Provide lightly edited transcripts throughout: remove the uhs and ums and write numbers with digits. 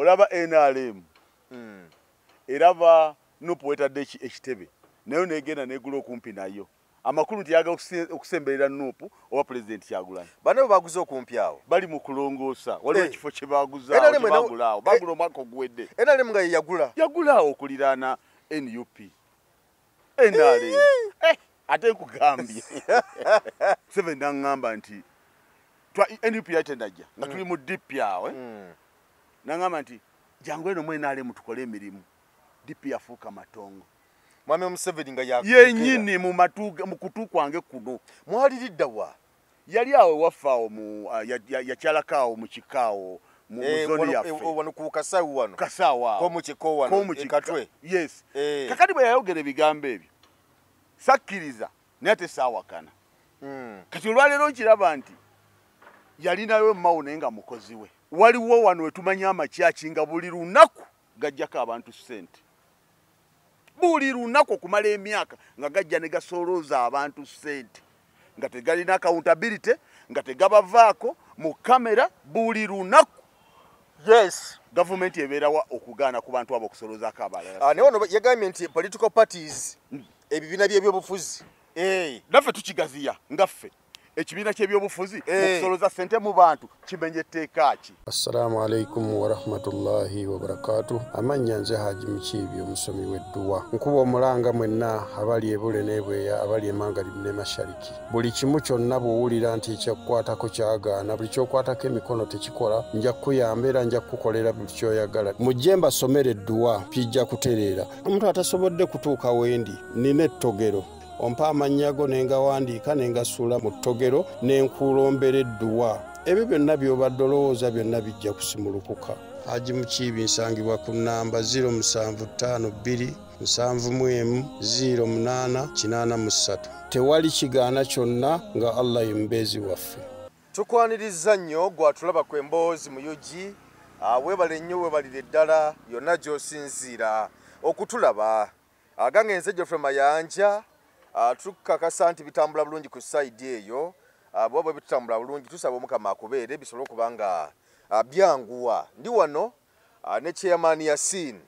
olaba NRM eraba nupu wetadde ekitebe nayo negenda negula okumpi nayo amakulu tiyaga okusemberera nupu oba president Kyagulanyi bano baguze okumpi awo bali mu kulongoosa waliwo ekifo kye bagulaawo bagula omwaka oguwedde NRM nga yagulaawo okuliraana NUP NRM ate nkugambye Seven nangamba nti NUP yatendajja nga tuli mu DP awe nangamba nti jangu eno mu NRM tukole emirimu DP yafuuka matongo Mwami Museveni nga yenyini mu kutu kwange kuno mwaliridda wa yali awo wafaawo mu yakyalakaawo mu kikaawo mu zone yaffe wano ku Kasawu wano Kasawa ko mu kiko wano Katwe yes kakati bwe yayogera ebigambo ebyo sakkiriza naye ate saawakana kati olwaleero nkiraba nti yalinayo mawune nga mukozi we waliwo wano wetumanya amakyaki nga buli lunaku gajjako abantu ssente buli lunaku okumala emyaka nga gajja ne gasolooza abantu ssente nga tegalina accountability nga tegabavaako mu kamera buli lunaku gavumenti ebeerawa okugaana ku bantu abo okusoloozaako abalala naye wano yagambye nti political parties ebibiina by'ebyobufuzi naffe tukigaziya ngaffe ekibiina ky'ebyobufuzi okusoloza ssente mu bantu kimenye etteeka ki. Assalamu alaikum wa rahmatullahi wa barakatuh. Amanya nze Haji Mukiibi omusomi w'edduwa. Nkuba omulanga mwenna abali ebule n'ebweya abali emangalibi ne mashariki. Buli kimu kyonna bw'owulira nti ekyakukwatako kyagaana buli ky'okwatako emikono tekikola nja kukuyamba era nja kukukolera buli ky'oyagala. Mujje mbasomere edduwa kijja kutereera. Omuntu atasobodde kutuuka wendi nina ettogero ompa amanyago nengawandiika nengasuula mu ttogero nenkulombera edduwa. Ebyo byonna by'obadde olowooza byonna bijja kusimulukuka. Haji Mukiibi nsangibwa ku nnamba 0752 tewali kigaana kyonna nga Allah ye mbeezi waffe. Tukwaniriza nnyo gwatulaba ku emboozi mu yugi weebale nnyo weebalire ddala yonna gy'osinziira okutulaba agange nze Geoffrey Mayanja tukakasa nti bitambula bulungi ku side eyo bwabwe bitambula bulungi tusaba Omukama akubeere bisobole okuba nga byanguwa. Ndi wano ne chairman Yasin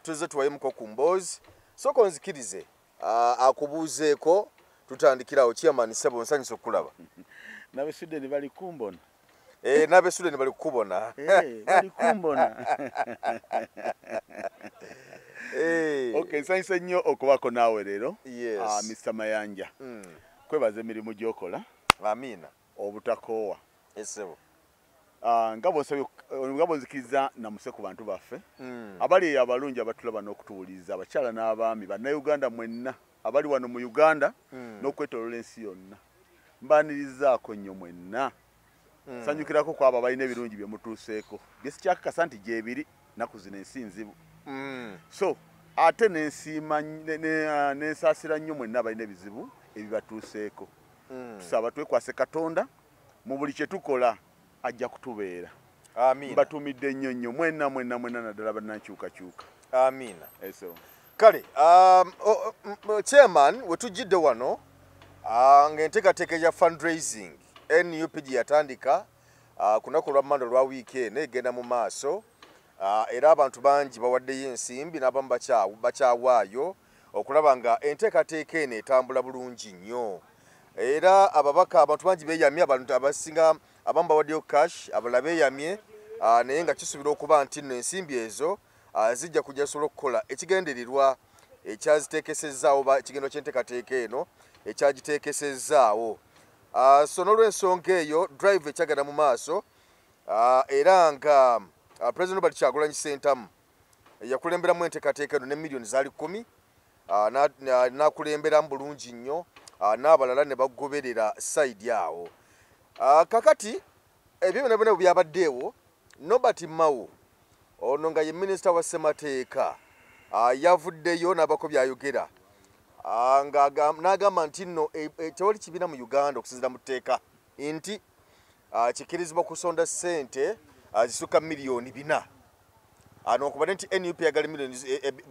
tuze tuwayemuko ku mboozi soko nzikirize akubuuzeeko tutandikirawo chairman Sebo nsanyusa okulaba. Nabe Sweden bali kumbona nabe Sweden bali kukubona bali kumbona Okay, nsanyusa nnyo okubako naawe leero. Mr. Mayanja. Kwebaza emirimu gy'okola. Amina. Obutakoowa. Esebo. Nga bw'onzikiriza namuse ku bantu baffe. Abali abalungi abatulaba n'okutuwuliriza abakyala n'abaami bannayuganda mwenna abali wano mu Uganda n'okwetooloola ensi yonna. Mbaanirizaako nnyo mwenna. Nsanyukirako ku abo abalina ebirungi bye mutuuseeko. Bye sikyakakasa nti gyebiri naku zino ensi nzibu. So ate nensaasira nnyo mwenna abalina ebizibu ebibatuuseeko. Tusaba twekwase Katonda mu buli kye tukola ajja kutubeera. Amina. Mbatumidde nnyo nnyo mwenna naddala bannankyukakyuka. Amina. Eso. Kale chairman wetujjidde wano ng'enteekateeka ya fundraising NUP gye yatandika kunaku lwa Mando lwa weekend egenda mu maaso. Era abantu bangi bawaddeyo ensimbi n'abamu bakyawaayo okulaba nga enteekateeka eno etambula bulungi nnyo. Era ababaka abantu bangi beeyamye abantu abasinga abamu bawaddeyo cash abalala beeyamye naye nga kisuubira okuba nti nno ensimbi ezo zijja kujja kusobola okukola ekigendererwa ekyaziteekesezaawo oba ekigendo ky'enteekateeka eno ekyagiteekesezaawo. So n'olw'ensonga eyo drive ekyagenda mu maaso era nga President Robert Kyagulanyi Ssentamu yakulemberamu enteekateeka eno ne millioni zaali 10 n'akulemberamu bulungi nnyo n'abalala ne bagoberera side awo. Kakati ebyo byonna byonna byabaddeewo Norbert Mao ono nga ye minisita wa ssemateeka yavuddeyo n'abako byayogera n'agamba nti nno tewali kibiina mu Uganda okusinziira mu tteeka nti kikkirizibwa kusonda ssente zisukka milioni 4. Okubadde nti NUP yagala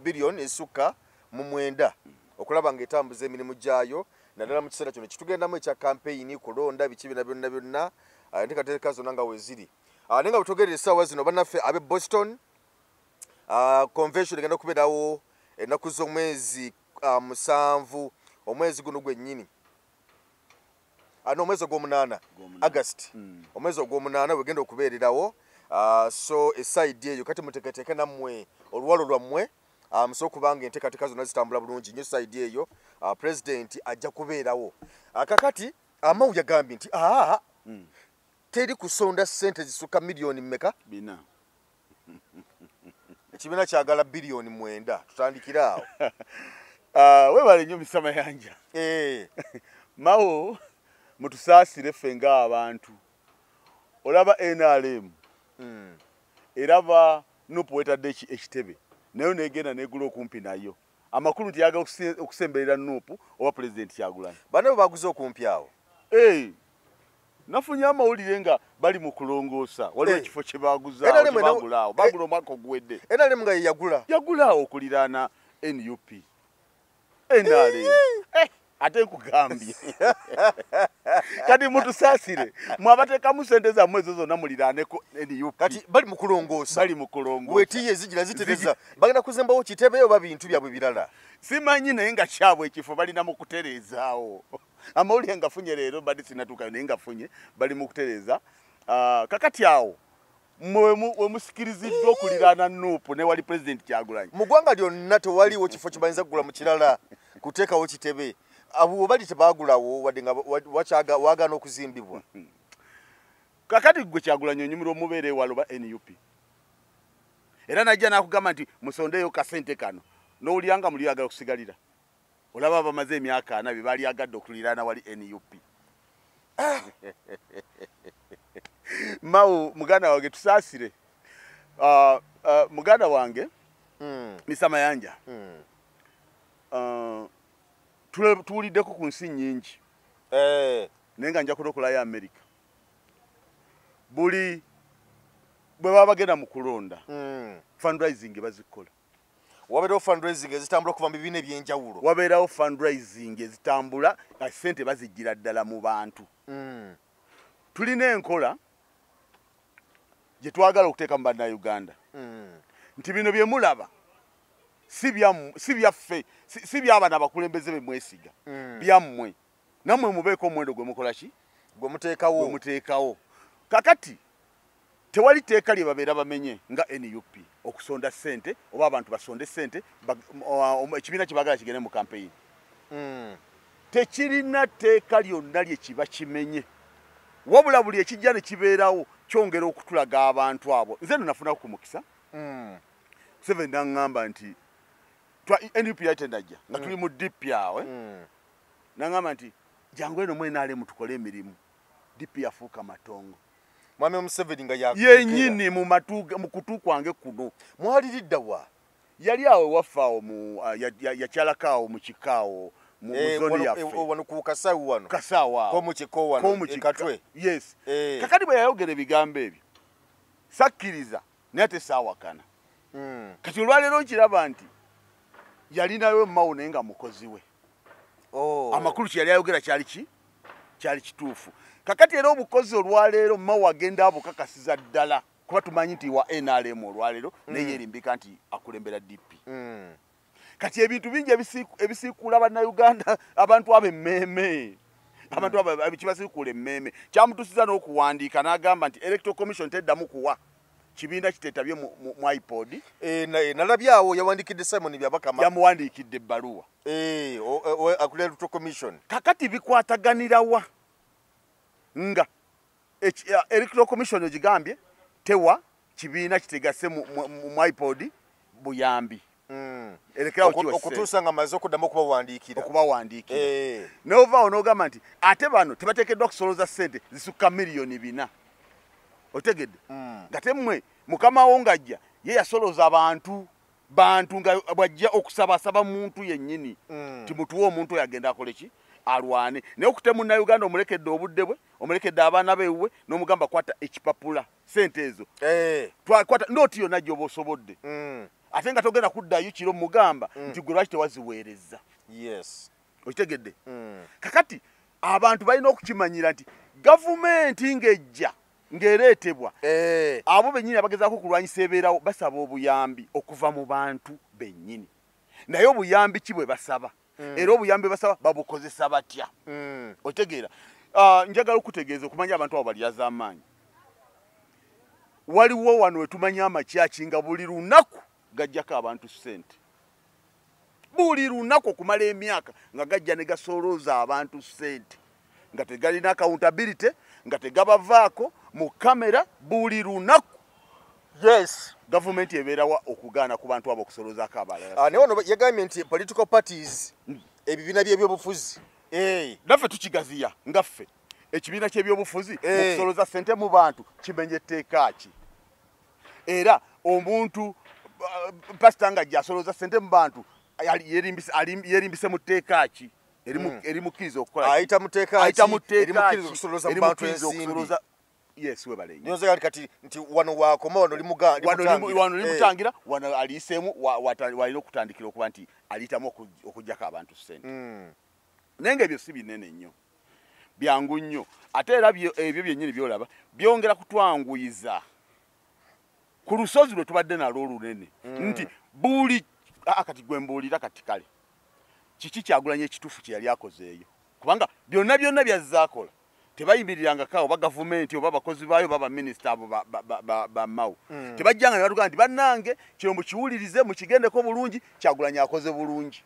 billion ezisukka mu 9 okulaba ng'etambuza emirimu gyayo naddala mu kiseera kino kitugendamu ekya campaign kulonda biki byonna enteekateeka zonna nga we ziri. Naye nga bwe twogerera essaawa zino bannaffe ab'e Boston convention egenda kubeerawo ennaku z'omwezi 7 omwezi guno gwennyini omwezi ogw'omunaana August omwezi ogw'omunaana wegenda okubeererawo so esaidi eyo kati muteeketeeke nammwe oluwalo lwammwe musobola okubanga enteekateeka zonna zitambula bulungi nnyo saidi eyo president ajja kubeerawo kakati Amau yagambye nti teri kusonda ssente zisukka miliyoni mmeka bina ekibiina kyagala biliyoni 9 tutandikira awo webale nnyo Misama Yanja Mao mutusaasire ffe ng'abantu olaba NRM eraba Nuupu wetadde ekitebe nayo negenda negula okumpi nayo amakulu nti yaga okusemberera Nuupu oba President Kyagulanyi bano baguze okumpi awo nafunye amawulire nga bali mu kulongoosa waliwo ekifo kye bagulaawo bagula omwaka oguwedde NRM nga yagulaawo okuliraana NUP NRM ate nkugambye kati mutusaasire mwabateekamu ssente zammwe ezo zonna muliraaneko NUP kati bali mu kulongoosa wetiye zigira zitereza bagenda kuzembawo kitebe oba bintu byabwe birala simanyi naye nga kyabwe ekifo balina mu kutereezaawo amawulire ngafunye leero badde sinatuukayo naye ngafunye bali mu kutereeza kakati awo we musikiriziddwa okuliraana Nuupu ne wali President Kyagulanyi mu ggwanga lyonna tewaliwo kifo kye bayinza kugula mu kirala kuteekawo kitebe abo bali tebagulawo wadde nga wagaana okuzimbibwa kakati gwe Kyagulanyi onyumirwa omubeere waloba NUP era najja nakugamba nti musondeyo kasente kano n'olyanga muli agala okusigalira olaba bamaze emyaka 4 bali agadde okuliraana wali NUP Mao muganda wange tusaasire muganda wange Misama Yanja tuwuliddeko ku nsi nnyingi naye nga nja kulokolayo America buli bwe baba bagenda mu kulonda fundraising bazikola wabeerawo fundraising ezitambula okuva mu bibiina ebyenjawulo wabeerawo fundraising ezitambula ssente bazijjira ddala mu bantu tulina enkola gye twagala okuteeka mu bannayuganda nti bino bye mulaba si byaffe si by'abaana abakulembeze be mwesiga byammwe nammwe mubeeko omuwendo gwe mukola ki gwe muteekawo kakati tewali teeka lye babeera bamenye nga NUP okusonda ssente oba abantu basonde ssente ekibiina kye baagala kigende mu campaign tekirina teeka lyonna lye kiba kimenye wabula buli ekijja ne kibeerawo kyongera okutulaga abantu abo nze nafuna ku mukisa Seven nangamba nti NUP yatendajja nga tuli mu DP yawe nangamba nti jangu eno NRM tukole emirimu DP yafuuka matongo mwami Museveni nga yenyini mu kutu kwange kuno mwaliridda wa yali awo wafaawo yakyalakaawo mu kikaawo mu zoni yaffe wano ku Kasawu wano Kasawa mu kiko wano Katwe yes kakati bwe yayogera ebigambo ebyo sakkiriza naye ate saawakana kati olwaleero nkiraba nti yalinayo Mao naye nga mukozi we amakulu kye yali ayogera kyali kituufu kakati era obukozi olwaleero Mao agenda abukakasiza ddala kuba tumanyi nti wa NRM olwaleero naye yerimbika nti akulembera DP kati ebintu bingi ebisiikuula bannayuganda abantu abo emmeme abantu abo kibasiikuula emmeme kyamutusiza n'okuwandiika n'agamba nti Electoral Commission teddamu kuwa kibiina kiteetabye mu iPod nalabyawo yawandiikidde Simon Byabakama yamuwandiikidde ebbaluwa Electoral Commission kakati bikwataganirawa nga Electoral Commission ogigambye tewa kibiina kitegase mu iPod buyambi okutuusa nga maze okuddamu okubawandiikira neovaawo n'ogamba nti ate bano tebateekeddwa kusoloza ssente zisukka miliyoni 4 otegedde nga temmwe mukamawo ng'ajja ye yasoloza bantu nga bwajja okusabasaba muntu yennyini timutuwe omuntu oyo agenda akole ki alwane naye okute munnayuganda omulekedde obudde bwe omulekedde abaana beewuwe n'omugamba kwata ekipapula ssente ezo kwata ndooti yonna gy'oba osobodde ate nga togenda kuddayo kiro mugamba nti gwe lwaki tewaziweereza okitegedde kakati abantu balina okukimanyira nti gavumenti ng'ejja ng'ereetebwa abo bennyini abagezaako okulwanyisa ebeerawo basaba obuyambi okuva mu bantu bennyini naye obuyambi ki bwe basaba era obuyambi basaba babukozesa batya otegeera njagala okutegeeza okumanya abantu abo balyaza amaanyi waliwo wano wetumanya amakyaki nga buli lunaku gajjako abantu ssente buli lunaku okumala emyaka nga gajja ne gasolooza abantu ssente nga tegalina accountability nga tegabavaako mu kamera buli lunaku yes gavumenti ebeerawa okugaana ku bantu abo okusoloozaako abalala naye wano yagambye nti political parties ebibiina by'ebyobufuzi naffe tukigaziya ngaffe ekibiina ky'ebyobufuzi okusolooza ssente mu bantu kimenya etteeka ki era omuntu pasita nga gy'asolooza ssente mu bantu yerimbise mu tteeka ki erimukkiriza okukola ayita mu tteeka ki erimukkiriza okusolooza mu bantu ensimbi yes webalenye nyoza kati nti wano wakoma wano limutangira wano aliseemu walina okutandikira okuba nti aliyitamu okuggyako abantu ssente naye nga ebyo si binene nnyo byangu nnyo ate era ebyo byennyini byolaba byongera kutwanguyiza ku lusozi lwe tubadde nalwo olunene nti buli kati gwe mbuulira kati kale kiki Kyagulanyi ekituufu kye yali akozeeyo kubanga byonna byazaakola tebayimirirangako oba gavumenti oba abakozi baayo oba baminisita abo bammawo tebajjanga ne batugamba nti bannange kino mukiwulirize mukigendeko bulungi Kyagulanyi akoze bulungi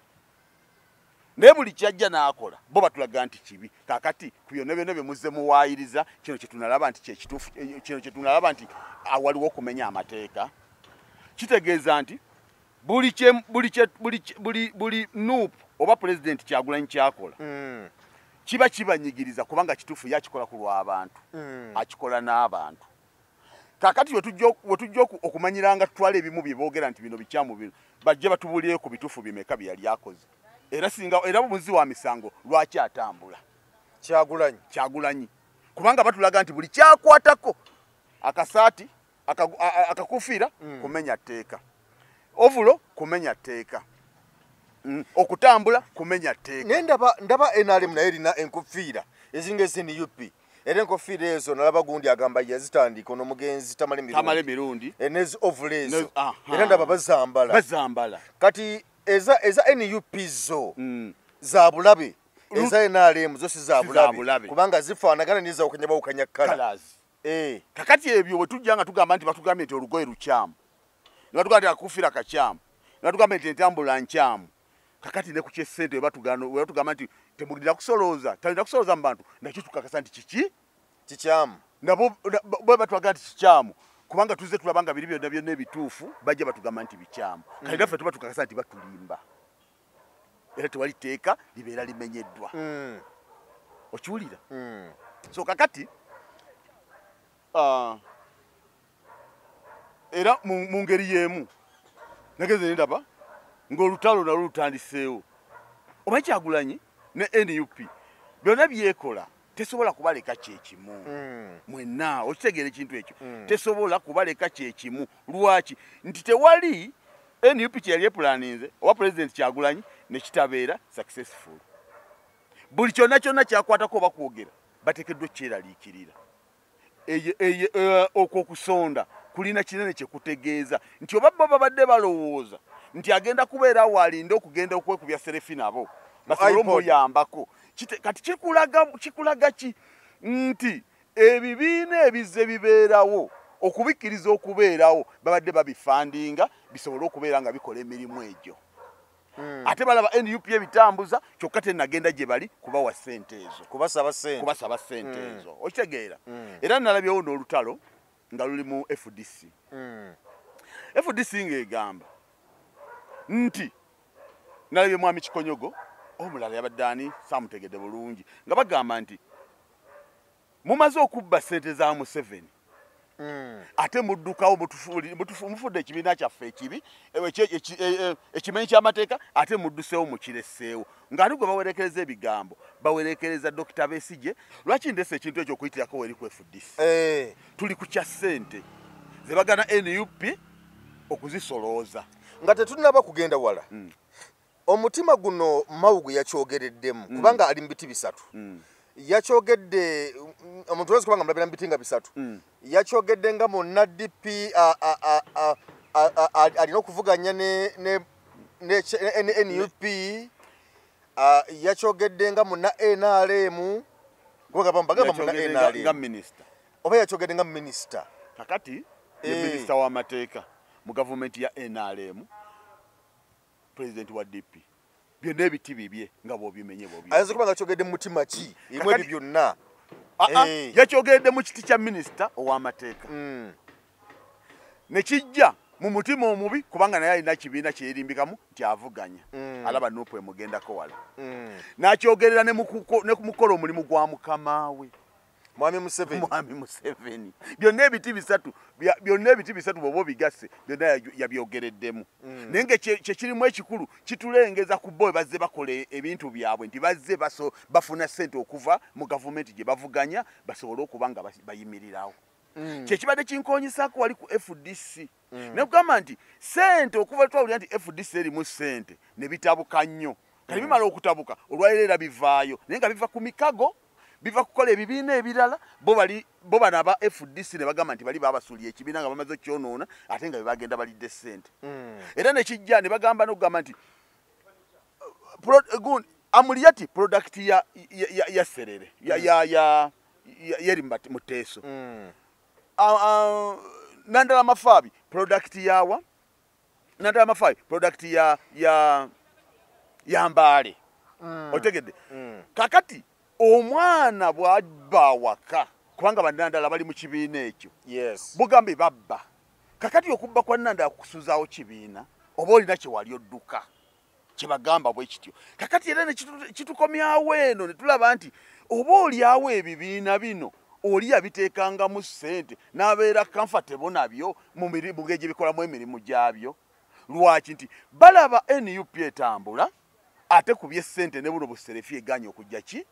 naye buli kyajja n'akola bo batulaga nti kibi kaakati ku byonna bye muzze muwaayiriza kino kyetunalaba nti kyekituufu kino kyetunalaba nti waliwo okumenya amateeka kitegeeza nti buli nuupu oba pulezidenti Kyagulanyi kyakola kiba kibanyigiriza kubanga kituufu yakikola ku lw'abantu akikola n'abantu kaakati wetujja okumanyiranga tutwala ebimu bye boogera nti bino bikyamu bino bajje batubuulire ku bituufu bimeka bye yali akoze era muzi wa misango lwaki atambula Kyagulanyi kubanga batulaga nti buli kyakwatako akasaati akakufiira kumenya tteeka ovulo kumenya tteeka okutambula kumenya tteeka naye ndaba NRM naye erina enkofiira ezinga NUP era enkofiira ezo nalaba gundi agamba yazitandika ono mugenzi tamale mirundi nezi ovula ezo era ndaba bazambala kati eza NUP zo za bulabe eza NRM zo si za bulabe kubanga zifaanagana niza okanyaba okanya kala kakati ebyo bwe tujja nga tugamba nti batugambye nti olugoye lukyamu ne batugamba nti akufira kakyamu ne batugamba nti entambula nkyamu kakati ne ku kyessente we batugamba nti temulina kusolooza talina kusolooza mu bantu nakyo tukakasa nti kikyamu nabo bwe batugamba nti kikyamu kubanga tuzze tulabanga biri byonna ebituufu bajja batugamba nti bikyamu kale naffe tuba tukakasa nti batulimba era tewali tteeka libeera limenyeddwa okiwulira so kakati era mu ngeri y'emu nageze nendaba ng'olutalo nalwo lutandiseewo oba Kyagulanyi ne NUP byonna byekola tesobola kubaleka kyekimu mwenna okitegeera ekintu ekyo tesobola kubaleka kyekimu lwaki nti tewali NUP kye yali epulaninze oba pulezidenti Kyagulanyi ne kitabeera successful buli kyonna kyakwatako oba kwogera bateekeddwa kyeraliikirira okwokusonda kulina kinene kyekutegeeza nti oba bo babadde balowooza nti agenda kubeera walinde okugenda okwekubya serefi nabo basobole omuyambako kati kikulaga ki nti ebibiina ebizze bibeerawo okubikkiriza okubeerawo babadde babifandinga bisobole okubeera nga bikola emirimu egyo ate balaba NUP ebitambuza kyokka tenagenda gye bali kubawa ssente ezo kubasaba ssente ezo okitegeera era nalabyewo n'olutalo nga luli mu FDC FDC ng'egamba nti nalabye mwami Kikonyogo omulala yabadde ani saamutegedde bulungi nga bagamba nti mumaze okubba ssente za Museveni ate muddukawo mufudde ekibiina kyaffe ekibi ekimenyi ky'amateeka ate mudduseewo mukireseewo ng'ali gwe bawerekereza ebigambo bawerekereza Dr. Besigye lwaki ndese ekintu ekyo okuyitirako weri ku FDC tuli ku kya ssente ze bagana NUP okuzisolooza nga tetunaba kugenda wala omutima guno Mawugu yakyogereddemu kubanga ali mu biti bisatu yakyogedde omuntu wese kubanga mulabira mu bitinga bisatu yakyogedde nga monna DP alina okuvuganya ne NUP yakyogedde nga monna NRM nga minister oba yakyogedde nga minisita kakati ye minisita w'amateeka mu gavumenti ya NRM president wa DP byonna ebiti bibye nga bw'obimenye ayinza kuba nga kyogedde mu mutima ki emu ebyo byonna yakyogedde mu kiti kya minisita ow'amateeka ne kijja mu mutima omubi kubanga naye alina kibiina kyeyerimbikamu nti avuganya alaba nupu emugendako wala n'akyogerera ne mukolo omulimu gwa mukama we Mwami Museveni byonna ebiti bisatu bwoba obigasse byonna yabyogereddemu naye nga kyekirimu ekikulu kitulengeza ku bo bazze bakola ebintu byabwe nti bazze bafuna ssente okuva mu gavumenti gye bavuganya basobole okuba nga bayimirirawo kyekibadde kinkonyisaako wali ku FDC nekugamba nti ssente okuva twawulira nti FDC erimu ssente ne bitabuka nnyo kati bimala okutabuka olwaleero era bivaayo naye nga biva ku mikago biva kukola ebibiina ebirala bo bano aba FDC ne bagamba nti bali babasuulya ekibiina nga bamaze okyonoona ate nga bebagenda balidde ssente era nekijja ne bagamba n'okugamba nti amuliyati product ya Serere yeri Muteso Nandala Mafabi product yawa Nandala Mafabi product ya Mbale otegedde kakati omwana bw'abba waka kubanga bannandala bali mu kibiina ekyo bugambe babba kakati okubba kwa Nandala kusuzaawo kibiina oba olina kyewali odduka kyebagamba bwe kityo kakati era nekitukomyawo eno ne tulaba nti oba oliawo ebibiina bino oli yabiteekangamu ssente n'abeera comfortable nabyo mu ngeri gye bikolamu emirimu gyabyo lwaki nti balaba NUP etambula ate kubye ssente ne buno buserefi eganye okujja ki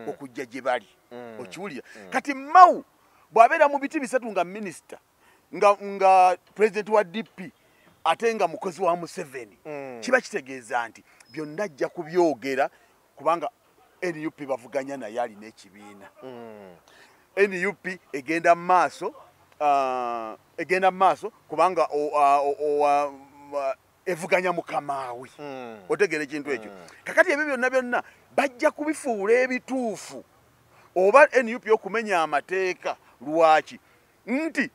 okujja gye bali okiwulira kati Mao bw'abeera mu biti bisatu nga minisita nga president wa DP ate nga mukozi wa Museveni kiba kitegeeza nti byonna ajja kubyogera kubanga NUP bavuganya naye alina ekibiina NUP egenda maaso kubanga evuganya mukamawe otegere ekintu ekyo kakati ebyo byonna bajja kubifuula ebituufu oba NUP okumenya amateeka lwaki nti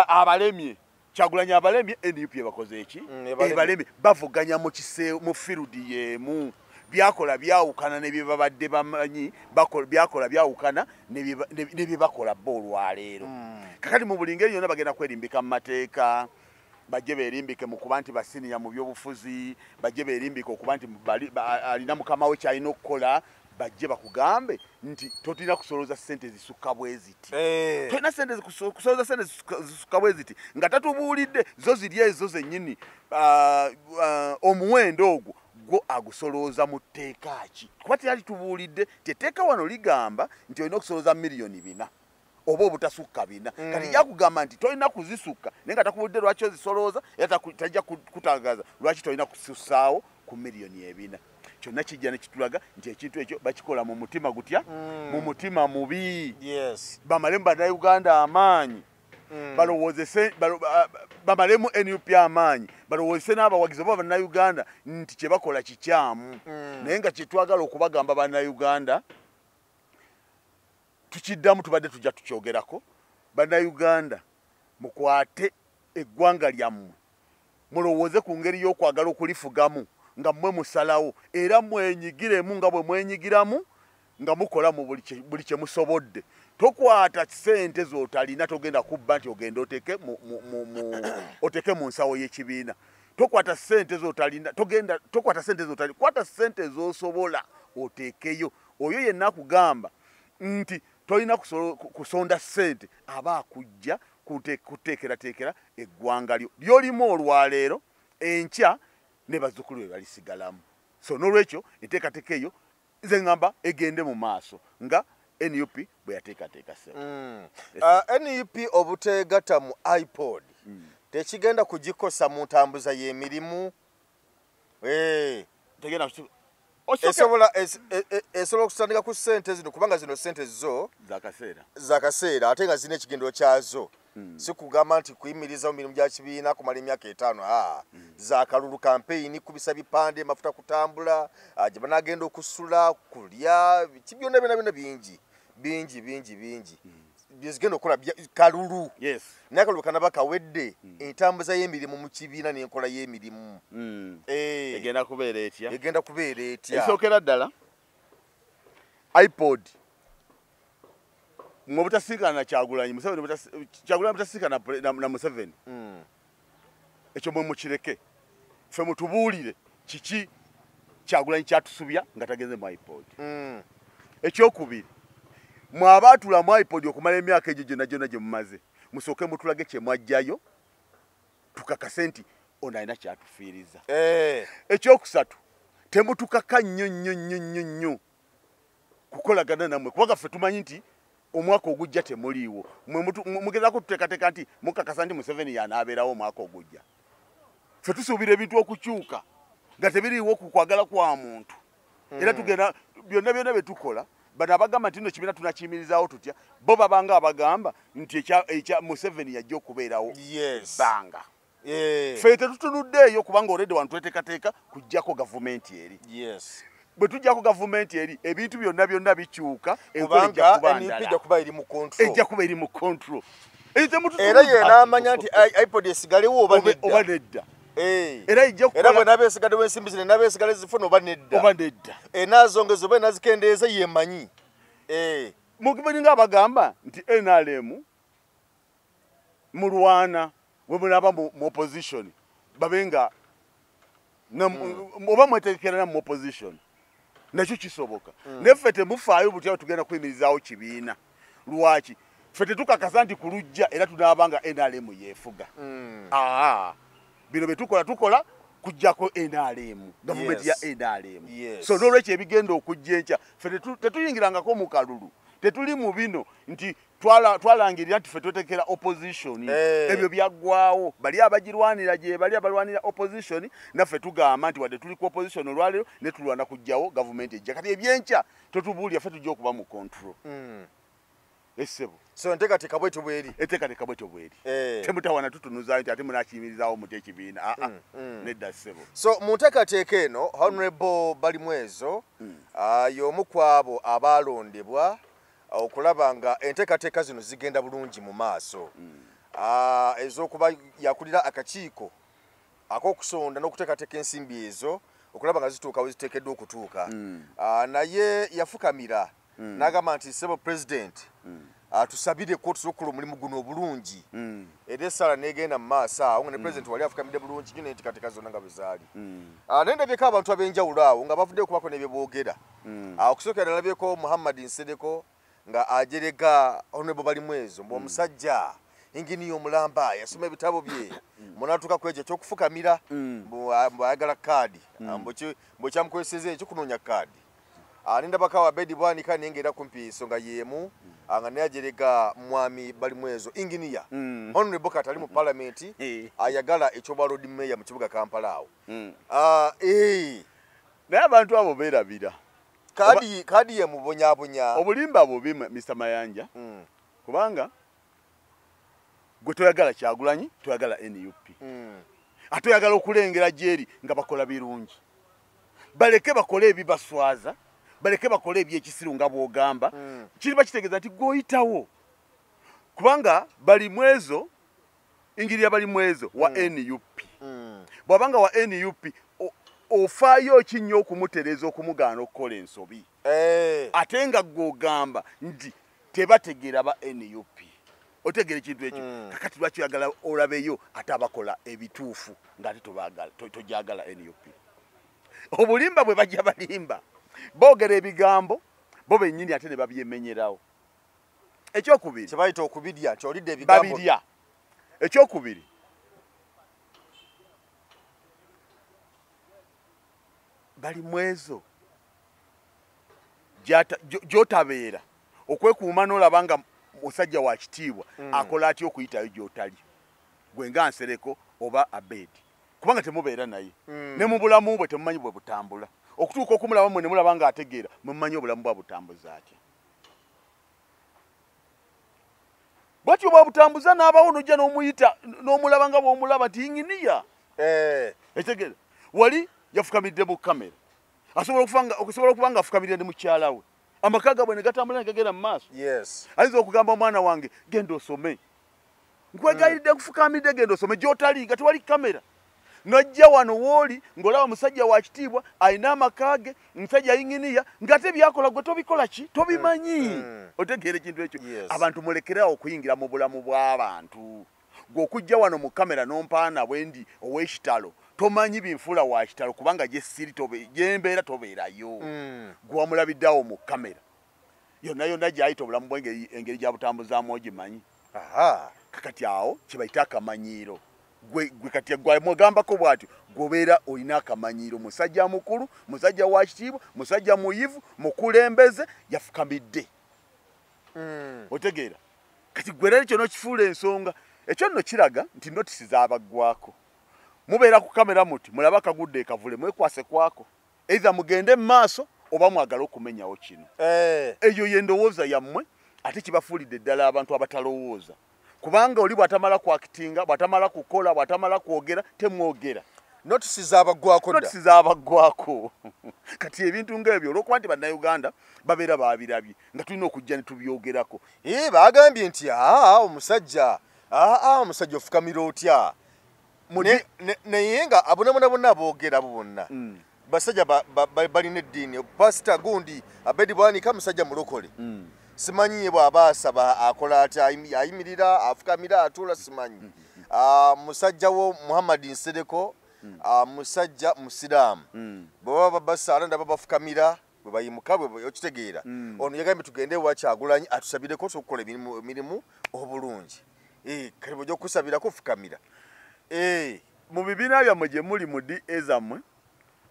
abalemye Kyagulanyi abalemye NUP ebakoze eki ebalemye bavuganya mu firudi yemu byakola byawukana ne byebabadde bamanyi byakola byawukana ne byebakola bo olwaleero kakati mu buli ngeri yonna bagenda kwerimbika mu mateeka bajje beerimbike mu kuba nti basiniya mu byobufuzi bajje beerimbike okuba nti alina mukama we kyalina okukola bajje bakugambe nti tolina kusolooza ssente zisukka bwe ziti tolina kusolooza ssente zisukka bwe ziti nga tatubuulidde zo ziri ezo zennyini omuwendo ogwo gwo agusolooza mu tteeka ki kuba teyali tubuulidde tetteeka wano ligamba nti olina okusolooza miliyoni 4 oba obutasukka 4 kati yakugamba nti tolina kuzisukka naye nga takubuulidde lwaki ozisolooza era tajja kutagaza lwaki tolina kusussaawo ku miliyoni 4 kyonna kijja ne kitulaga nti ekintu ekyo bakikola mu mutima gutya mu mutima mubi bamalemu bannayuganda amaanyi bamalemu NUP amaanyi balowoozese n'abawagizi oba bannayuganda nti kye bakola kikyamu naye nga kyetwagala okubagamba bannayuganda tukiddamu tubadde tujja tukyogerako bannayuganda mukwate eggwanga lyammwe mulowooze ku ngeri y'okwagala okulifugamu nga mmwe musalawo era mwenyigiremu nga bwe mwenyigiramu nga mukola mu buli kye musobodde tokwata ssente z'otalina togenda kubba nti ogenda oteke mu nsawo y'ekibiina tokwata ssente z'otalina kwata ssente z'osobola oteekeyo oyo yenna akugamba nti tolina kusonda ssente aba akujja kuteekerateekera eggwanga lyo lyolimu olwaleero enkya ne bazzukulu be balisigalamu so n'olwekyo enteekateeka eyo nze ngamba egende mu maaso nga NUP bwe yateekateeka NUP obuteegatta mu iPod tekigenda kugikosa mu ntambuza y'emirimu esobola okusandika ku ssente zino kubanga zino ssente zo zakaseera ate nga zina ekigendo kyazo si kugamba nti kuyimiriza mu mirimu gya kibiina kumala emyaka 5 zakalulu kampeyini kubisa bipande mafuta kutambula gye banagenda okusula kulya kibyonna byonna bingi byezigenda okukola kalulu naye kalulu kanaba kawedde entambuza y'emirimu mu kibiina n'enkola y'emirimu egenda kubeera etya esookera ddala iPod mwe butasinkana na Kyagulanyi butasinkana na Museveni ekyo mwe mukireke ffe mutubuulire kiki Kyagulanyi kyatusubya nga tagenze mu iPod ekyokubiri mwabaatula mu iPod okumala emyaka egyo gyonna gye mumaze musooke mutulage kye mwajjayo tukakase nti ono alina kyatufiiriza ekyokusatu temutukaka nnyo kukolagana nammwe kubanga ffe tumanyi nti omwaka ogujja temuliiwo mugezaako tuteekateeka nti mukakasa nti Museveni yanaabeerawo omwaka ogujja ffe tusuubira ebintu okukyuka nga tebiriiwo ku kwagala kwa muntu era tugenda byonna bye tukola bano abagamba nti nno kibiina tunakiyimirizaawo tutya bo babanga abagamba nti ekya Museveni yajja okubeerawo bbanga ffe tetutunuddeeyo kubanga olredde wantu tweteekateeka kujjako gavumenti eri bwe tujjako gavumenti eri ebintu byonna bikyuka ejja kuba eri mu control era yenaamanya nti iPod esigalewo oba nedda era bwe nabeesigaddewo ensimbi zino nabeesigale zifuna oba nedda enaazongeza oba enaazikendeeza yemanyi mukimanyi nga abagamba nti NRM mulwana we munaba mu opposition babenga oba mweteekera mu opposition nakyo kisoboka naye ffe temufaayo butya tugenda kuyimirizaawo kibiina lwaki ffe tetukakasa nti ku lujja era tunaabanga NRM yeefuga bino bye tukola kujjako NRM gavumenti ya NRM so n'olwekyo ebigenda okujja enkya ffe tetuyingirangako mu kalulu tetuli mu bino nti twalangirira nti ffe twetekera opposition ebyo byaggwaawo bali abagirwanira gye bali abalwanira opposition naffe tugamba nti wadde tuli ku opposition olwaleero ne tulwana kujjawo gavumenti ejja kati ebyenkya totubuulira ffe tujja okuba mu control essebo so enteekateeka bwetyo bweri temutawana tutunuzaayo nti ate munakiyimirizaawo muti ekibiina nedda ssebo so mu nteekateeka eno Honorable Balimwezo y'omu ku abo abaalondebwa okulaba nga enteekateeka zino zigenda bulungi mu maaso ez'okuba yakulira akakiiko ak'okusonda n'okuteekateeka ensimbi ezo okulaba nga zituuka we ziteekeddwa okutuuka naye yafukamira n'agamba nti ssebo president tusabire ko tusokola omulimu guno obulungi era essala n'egenda mu maaso awo nga ne president wali afukamidde bulungi nyo n'enteekateeka zonna nga bwe zaali naye ndabyeko abantu ab'enjawulo awo nga bavuddeyo okubako n'ebyo boogera okusookera nalabyeko Muhammad Nsereko nga ajerega Honorable Balimwezo mbu omusajja inginiyo omulamba yasoma ebitabo bye munatuuka ku ekyo ekyokufukamira mbu ayagala kaadi mbu kyamukozeseza ekyo kunoonya kaadi nindabako Abedi Bwanika naye ng'era kumpi ensonga y'emu nga naye ajerega Mwami Balimwezo inginiya Honorable Kati ali mu Parliament ayagala ekyobwa road mayor mu kibuga Kampala awo naye abantu abo beerabira kaadi ye mubonyabonya obulimba bubi Mr. Mayanja kubanga gwe toyagala Kyagulanyi toyagala NUP ate oyagala okulengera gyeri nga bakola birungi baleke bakole ebibaswaza baleke bakole ebyekisiru nga bw'ogamba kiriba kitegeeza nti gwoyitawo kubanga Balimwezo ingiri ya Balimwezo wa NUP bw'abanga wa NUP ofaayo ki nnyo okumutereza okumugaana okukola ensobi ate nga gw'ogamba nti tebategeera ba NUP otegera ekintu ekyo kakati lwaki oyagala olabeyo ate abakola ebituufu ng'ate tojagala NUP obulimba bwe bajja balimba boogera ebigambo bo bennyini ate ne babyemenyerawo ekyokubiri kyebayita okubirya kyolidde ebigambo babirya ekyokubiri Balimwezo gy'otabeera okwekuuma n'olaba nga musajja wa kitiibwa akola atya okuyitayo gy'otali gwe nga Nsereko oba Abedi kubanga temubeera naye ne mu bulamu bwe temumanyi bwe butambula okutuuka okumulaba mmwe ne mulaba ng'ategeera mumanyi obulamu bwa butambuza atya. Bwatyo bwabutambuza n'abawo nojja n'omuyita n'omulaba nga bw'omulaba nti inginiya. Etegeera wali yafukamidde mu kamera okusobola okuba nga afukamidde ne mukyala we amaka gabwe ne gatambula ne gagenda mu maaso. Ayinza okugamba omwana wange genda osome nkwegayidde nkufukamidde genda osome gy'otali nga tewali kamera. Nojja wano wooli ng'olaba musajja wa kitiibwa alina amaka ge musajja inginiya ng'ate byakola gwe tobikola ki tobimanyi. Otegeera ekintu ekyo. Abantu mulekerawo okuyingira mu bulamu bw'abantu. Gwe okujja wano mu kamera n'ompaana bwendi ow'ekitalo tomanyi binfuula wa kitalo kubanga gyembeera tobeerayo. Gwe wamulabiddeawo mu kamera yonna yonna gy'ayita obulamu bwe engeri gyabutambuzaamu ogimanyi. Kakati awo kibayita akamanyiiro. Gwe kati mwegambako bw'atyo gwobeera olina akamanyiiro. Musajja mukulu, musajja wa kitiibwa, musajja muyivu, mukulembeze yafukamidde. Otegeera kati gwe rero kyono kifuula ensonga. Ekyo nno kiraga nti notisi z'abaggwako. Mubeera ku kamera muti mulaba akagudde ekavule mwekwase kwako. Either mugende mu maaso oba mwagala okumenyawo kino. Eyo y'endowooza yammwe ate kibafuulidde ddala abantu abatalowooza. Kubanga oli bw'atamala kwakitinga, bw'atamala kukola, bw'atamala kwogera temwogera. Notisi z'abaggwako dda. Notisi z'abaggwako. Kati ebintu ng'ebyo olw'okuba nti bannayuganda babeera baabirabye nga tulina okujja ne tubyogerako. Bagambye nti omusajja ofukamira otya. Naye nga bonna boogera bonna basajja balina eddiini. Pasita gundi Abedi Bwanika musajja mulokole. Simanyi bw'aba asaba akola atya ayimirira afukamira atuula simanyi. Musajja wo Muhammad Nsereko musajja musiraamu bwe baba basaala ndaba bafukamira bwe bayimuka bwe okitegeera. Ono yagambye tugende ewa Kyagulanyi atusabireko tukola emirimu obulungi. Kale bw'ojja okusabirako ofukamira. Mu bibiina byammwe gye muli mu DA zammwe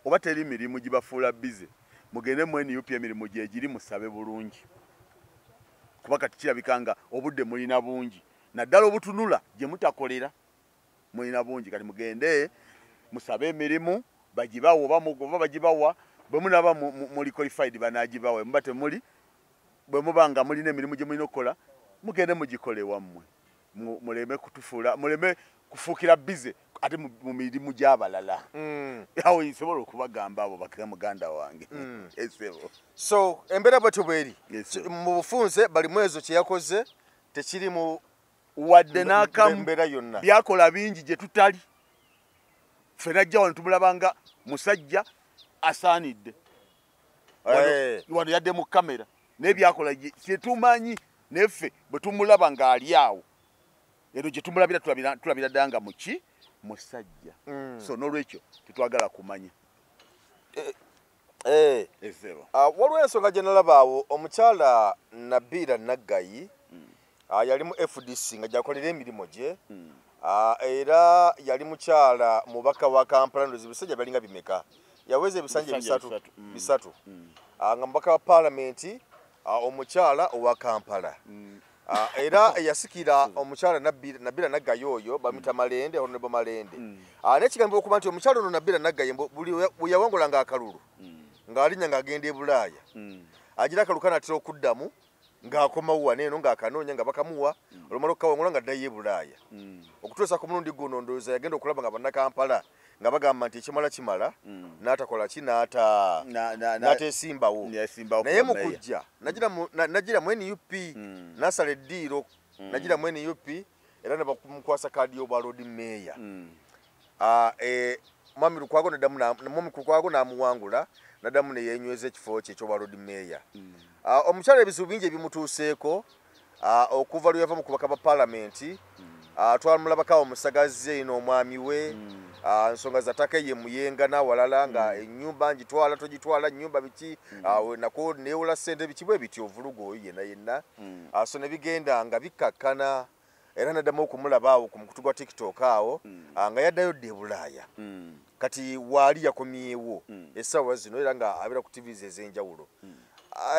oba teri mirimu gibafuula bize mugende mu NUP emirimu gye giri musabe bulungi. Kuba kati kirabika nga obudde mulina bungi naddala obutunula gye mutakolera mulina bungi. Kati mugende musabe emirimu bagibawa oba bagibawa bwe munaba muli qualified banaagibawa. Muba temuli bwe muba nga mulina emirimu gye mulina okukola mugende mugikole wammwe. Muleme kutufuula muleme kufuukira bize ate mu mirimu gy'abalala. Awo nsobola okubagamba abo muganda wange. So embeera bwetyo bweri mu bufunze bali mwezo kye yakoze tekiri mu wadde n'akamu mbeera yonna. Byakola bingi gye tutali. Ffe najja wano tumulabanga musajja asaanidde. Wano yadde mu kamera naye byakola kye tumanyi neffe bwe tumulaba ng'ali awo. Ero gye tumulabira tulabira ddala nga muki musajja. So n'olwekyo tetwagala kumanya. Waliwo ensonga gye nalaba awo omukyala Nabila Naggayi yali mu FDC nga gyakolera emirimu gye. Era yali mukyala mubaka wa Kampala ndozi bisajja balinga bimeka. Yaweza ebisanja bisatu. Nga mubaka wa Parliament omukyala owa Kampala. Era yasikira omukyala Nabila Naggayi oyo bamita Malende Honorable Malende. N'ekigambo okuba nti omukyala ono Nabila Naggayi bwe yawangulanga akalulu ng'alinnya ng'agenda e Bulaaya agira akalulu atera okuddamu ng'akomawo wano eno ng'akanoonya nga bakamuwa olumala okukawangula ng'addayo e Bulaaya. Okutuusa ku mulundi guno ndowooza yagenda okulaba nga bannakampala nga bagamba nti ekimala n'atakola ki n'ateesimbawo. Naye mu kujja nagira mu NUP n'asala eddiiro nagira mu NUP era ne bamukwasa kaadi y'obwa Lord Mayor. Mwami Lukwago n'amuwangula n'addamu ne yeenyweza ekifo kye eky'obwa Lord Mayor. Omukyala ebizibu bingi ebimutuuseeko okuva lwe yava mu kubaka ba Parliament. Twamulabako omusagazi n'omwami we. Nsonga za ttaka ye muyenga n'awalala nga ennyumba ngitwala togitwala nnyumba biki nako neewola ssente biki bwe biti ovulugo yenna. So ne bigenda nga bikakkana era n'addamu okumulaba awo ku mukutu gwa TikTok awo nga yaddayo dda e Bulaaya. Kati waali yakomyewo essaawa zino era nga abeera ku TVs ez'enjawulo.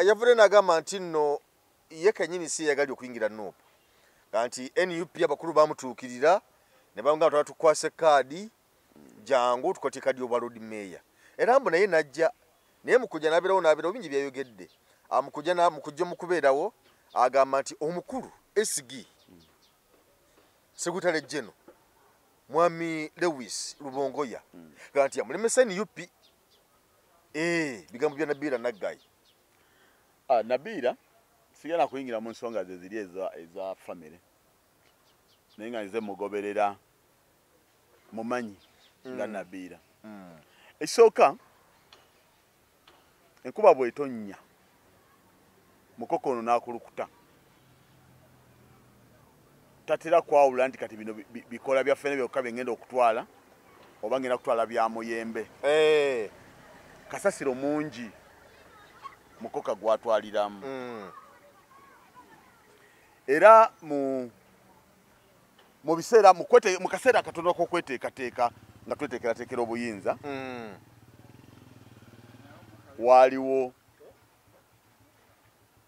Yavudde n'agamba nti nno ye kennyini si yagali okuyingira NUP. Nti NUP abakulu bamutuukirira ne bamugamba twatukwase kaadi jangu tukwate kaadi y'obwa Lord Mayor. Era mbu naye najja naye mukujja nabirawo bingi byayogedde mukujja mukubeerawo agamba nti omukulu SG Secretary General Mwami Lewis Lubongoya kanti amulemesa NUP bigambo bya Nabiira Naggayi. Nabiira sigana kuyingira mu nsonga ze ziri eza family naye nga nze mugoberera mumanyi nga Nabiira. Ekisooka enkuba bw'etonnya mukokono n'akulukuta tatera kwawula nti kati bino bikola byaffe ne byokka bye ngenda okutwala oba ngenda kutwala bya Muyembe. Kasasiro mungi mukoka gwatwaliramu. Era mu biseera mu kaseera katono k'okweteekateeka nga tweteekerateekera obuyinza waaliwo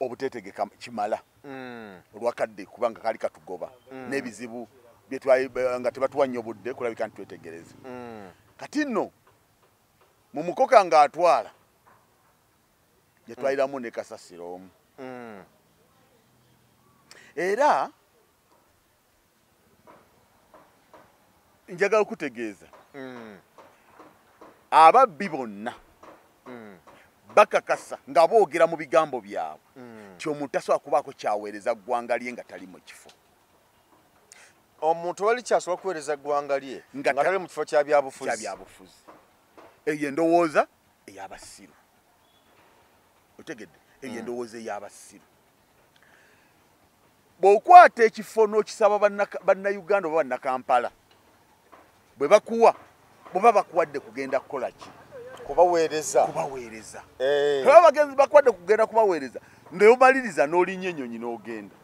obuteetegeka kimala olwakadde kubanga kali katugoba n'ebizibu nga tebatuwanya obudde kulabika nti twetegereze. Kati nno mu mukoka ng'atwala yatwaliramu ne Kasasiro omu. Era njagala okutegeeza ababbi bonna bakakasa nga boogera mu bigambo byabwe nti omuntu tasobola kubaako kyaweereza ggwanga lye nga tali mu kifo. Omuntu wali kyasobola kuweereza ggwanga lye nga tali mu kifo kya byabufuzi. Eyo endowooza ey'abasiru. Otegedde eyo endowooza ey'abasiru. Bw'okwata ekifo n'okisaba bannayuganda oba bannakampala bwe bakuwa bw'oba bakuwadde kugenda kukola ki? Kubaweereza. Bw'oba bagenzi bakuwadde kugenda kubaweereza n'omaliriza n'olinnya ennyonyi n'ogenda.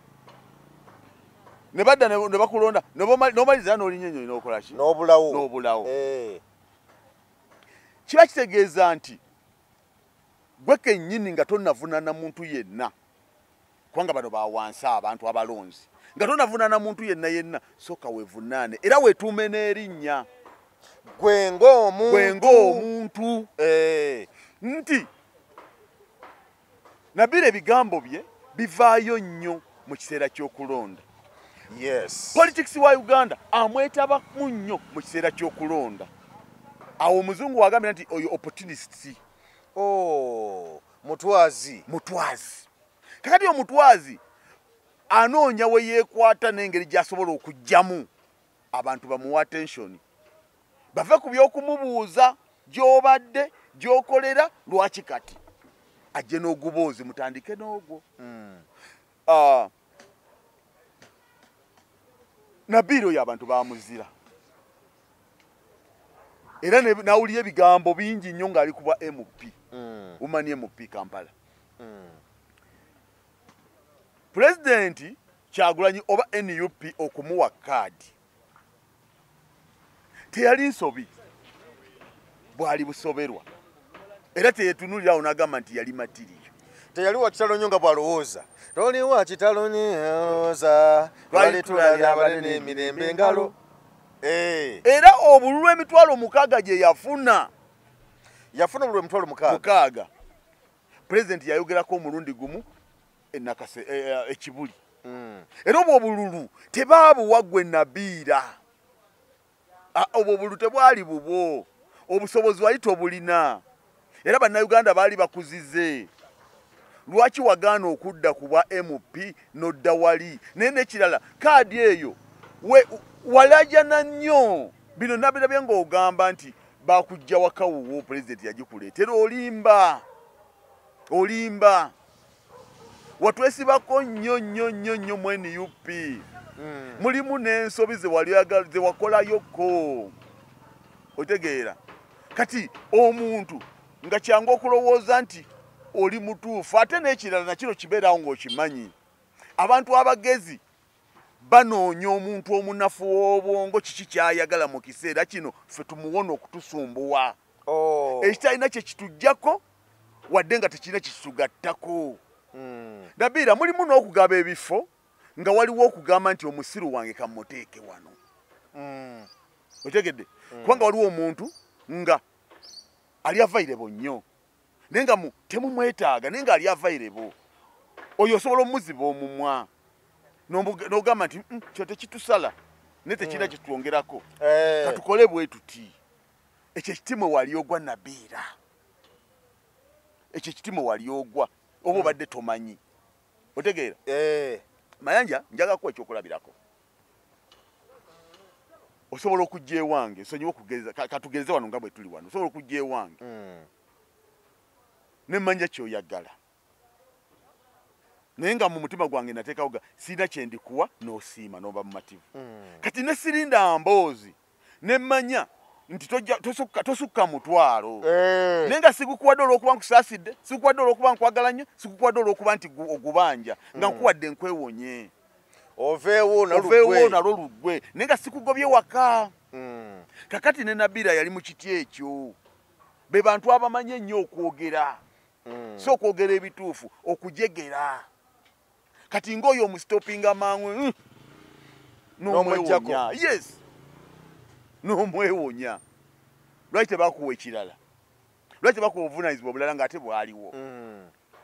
Ne badda ne bakulonda n'omaliriza n'olinnya ennyonyi n'okola ki? N'obulawo. Kiba kitegeeza nti gwe kennyini nga tonnavunaana muntu yenna kubanga bano bawansi abantu abalonzi nga tonnavunaana muntu yenna sooka weevunaane era weetuume n'erinnya gwe ng'omuntu. Nti Nabiira ebigambo bye bivaayo nnyo mu kiseera ky'okulonda. Politics wa Uganda amwetabamu nnyo mu kiseera ky'okulonda. Awo omuzungu wagambira nti oyo opportunist. Mutwazi. Kakati omutwazi anoonya we yeekwata n'engeri gy'asobola okugyamu abantu bamuwa attention bave ku by'okumubuuza gy'obadde gy'okolera lwaki kati ajje n'oguboozi mutandike n'ogwo. Nabiira oyo abantu bamuzira era nawulira ebigambo bingi nnyo ng'ali kuba MP. Umanyi MP Kampala. Pulezidenti Kyagulanyi oba NUP okumuwa kaadi teyali nsobi bwali busoberwa era teyetunulirawo n'agamba nti yali matiriyo. Teyali wa kitalo nnyo nga bw'alowooza. Toli wa kitalo nnyo lwali tulalya abanene emirembe engalo. Era obululu emitwalo 6 gye yafuna obululu emitwalo 6. Pulezidenti yayogerako omulundi gumu ekibuli. Era obwo obululu tebaabuwa ggwe Nabiira. Obwo obululu tebwali bubwo. Obusobozi wali tobulina. Era bannayuganda baali bakuzize. Lwaki wagaana okudda ku bwa MP n'odda wali? Naye n'ekirala kaadi eyo walajana nnyo. Bino Nabiira bye ng'ogamba nti bakujja wakawuwo pulezidenti yagikuleetera olimba. Watwesibako nnyo mu NUP. Mulimu n'ensobi ze wakolayoko. Otegeera. Kati omuntu nga kyangu okulowooza nti oli mutuufu ate n'ekirala nakino kibeerawo ng'okimanyi. Abantu abagezi banoonya omuntu omunafu w'obwongo kiki kyayagala mu kiseera kino ffe tumuwona okutusumbuwa. Ekitalina kye kitujjako wadde nga tekirina kikitugattako. Nabiira mulimu n'okugaba ebifo nga waliwo okugamba nti omusiru wange kamuteeke wano. Otegedde kubanga waliwo omuntu nga ali available nnyo nenga temumwetaaga nenga ali available oyo osobola omuziba omumwa n'ogamba nti kyo tekitusala ne tekina kitwongerako katukole bwe tuti ekyo ekitimo wali ogwa Nabiira ekyo ekitimo wali ogwa oba obadde tomanyi otegeera Mayanja njaga kuwa ekyokulabirako osobola okujja ewange sonyiwa okugeza katugeze wano nga bwe tuli wano osobola okujja ewange ne mmanja kyoyagala naye nga mu mutima gwange nateekawo sirina kye ndikuwa n'osiima n'oba mumativu kati ne sirinda mboozi ne mmanya nti tosukka mutwalo naye nga sikukuwadde olw'okuba nkusaasidde sikukuwadde olw'okuba nkwagala nnyo sikukuwadde olw'okuba nti ogubanja nga nkuwadde nkwewonye oveewo nalwo lugwe naye nga sikugobye waka kakati ne Nabiira yali mu kiti ekyo be bantu abamanyi ennyo okwogera so okwogera ebituufu okujegera kati ng'oyo omusitopinga mangu n'omwewonya yes n'omwewonya lwaki tebakuwa ekirala lwaki tebakuwa obuvunaanyizibwa obulala ng'ate bwaliwo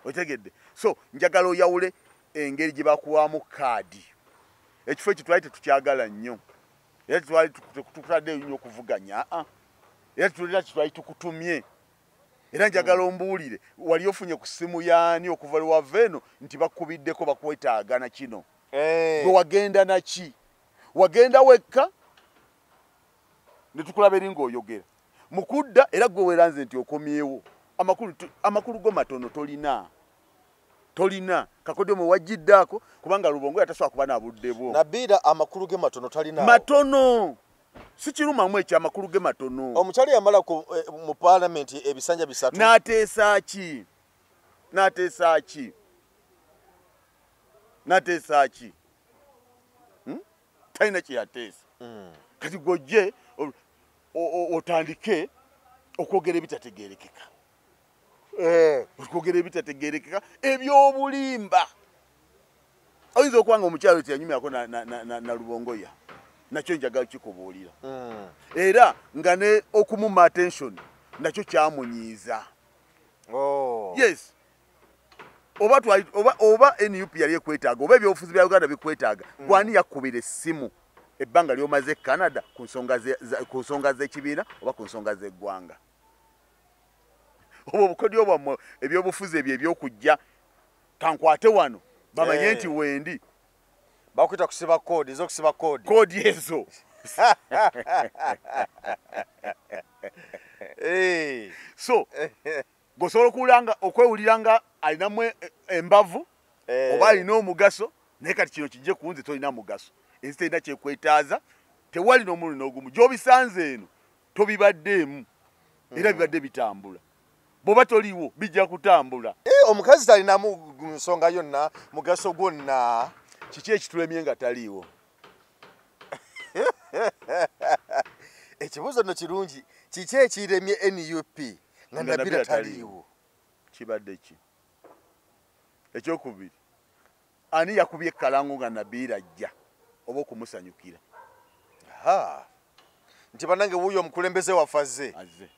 otegedde so njagala oyawule engeri gye bakuwamu kaadi ekifo ekyo twali tetukyagala nnyo era twali tukutadde nnyo okuvuganya era twali tukutumye era njagala ombuulire wali ofunye ku ssimu yaani okuva lwava eno nti bakubiddeko bakwetaaga na kino gwe wagenda naki wagenda wekka ne tukulaba eri ng'oyogera mukudda era gwe weeranze nti okomyewo amakulu go matono tolina kakodemo wajjiddaako kubanga Lubongo yatasobola kuba na budde bwo Nabiira amakulu ge matono talina matono si kirumamu ekyo amakulu ge matono omukyali yamala mu parliament ebisanja bisatu n'ateesa ki talina kye yateesa kati gojje otandike okwogera ebitategeerekeka okwogera ebitategeerekeka ebyobulimba oyinza okuba nga omukyalo teyanyumirako na Lubongoya nakyo njagala kikubuulira era nga ne okumuma attention nakyo kyamunyiiza yes oba NUP yali ekwetaaga oba ebyobufuzi bya Uganda bikwetaaga gwani yakubira essimu ebbanga lyomaze Canada ku nsonga z'ekibiina oba ku nsonga z'eggwanga oba obukodyo bwammwe ebyobufuzi ebyo ebyokujja kankwate wano bamanye nti wendi bakwita kusiba koodi ez'okusiba koodi ezo so gosobola okuwulanga okwewuliranga alinamu embavu oba alina omugaso naye kati kino kijje kunze tolina mugaso ensi terina kyekwetaaza tewali n'omulundi n'ogumu gy'obisanze eno tobibaddeemu era bibadde bitambula bw'oba toliwo bijja kutambula omukazi talinamu nsonga yonna mugaso gwonna kiki ekitulemye nga taliiwo ekibuuzo nno kirungi kiki ekiremye NUP nga Nabiira taliiwo kibadde ki ekyokubiri ani yakubye ekkalango nga Nabiira ajja oba okumusanyukira nti bannange wuuyo omukulembeze wafazze azze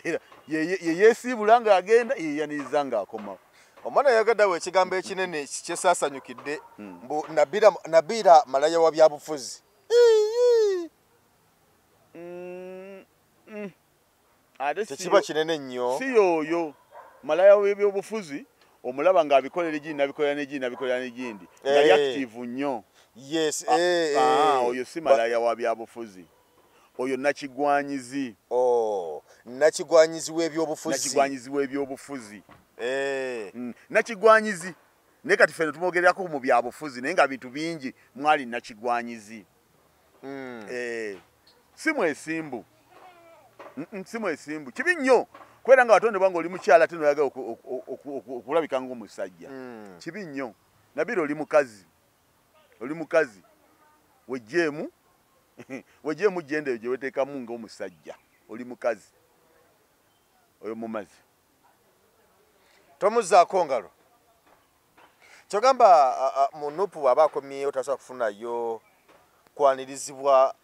era yeyeesiibula ng'agenda yeyaniriza ng'akomawo omwana yagaddawo ekigambo ekinene kyesaasanyukidde mbu Nabiira malaya wa byabufuzi tekiba kinene nnyo si yoyo malaya w'ebyobufuzi omulaba ng'abikolera egindi nabikolera n'egindi nga active nnyo yes oyo si malaya wa byabufuzi oyo nakigwanyizi nakigwanyizi w'ebyobufuzi nakigwanyizi naye kati ffenno tumwogererako mu byabufuzi naye nga bintu bingi mwali nakigwanyizi si mwesimbu kibi nnyo kwera nga watondebwa nga oli mukyala ate noyagala okulabika ng'omusajja kibi nnyo Nabiira oli mukazi wejjeemu gyendeyo gye weteekamu ng'omusajja oli mukazi oyo mumazi tomuzzaako ngalo kyogamba mu nupu aba akomyeyo tasobola kufunayo kwanirizibwa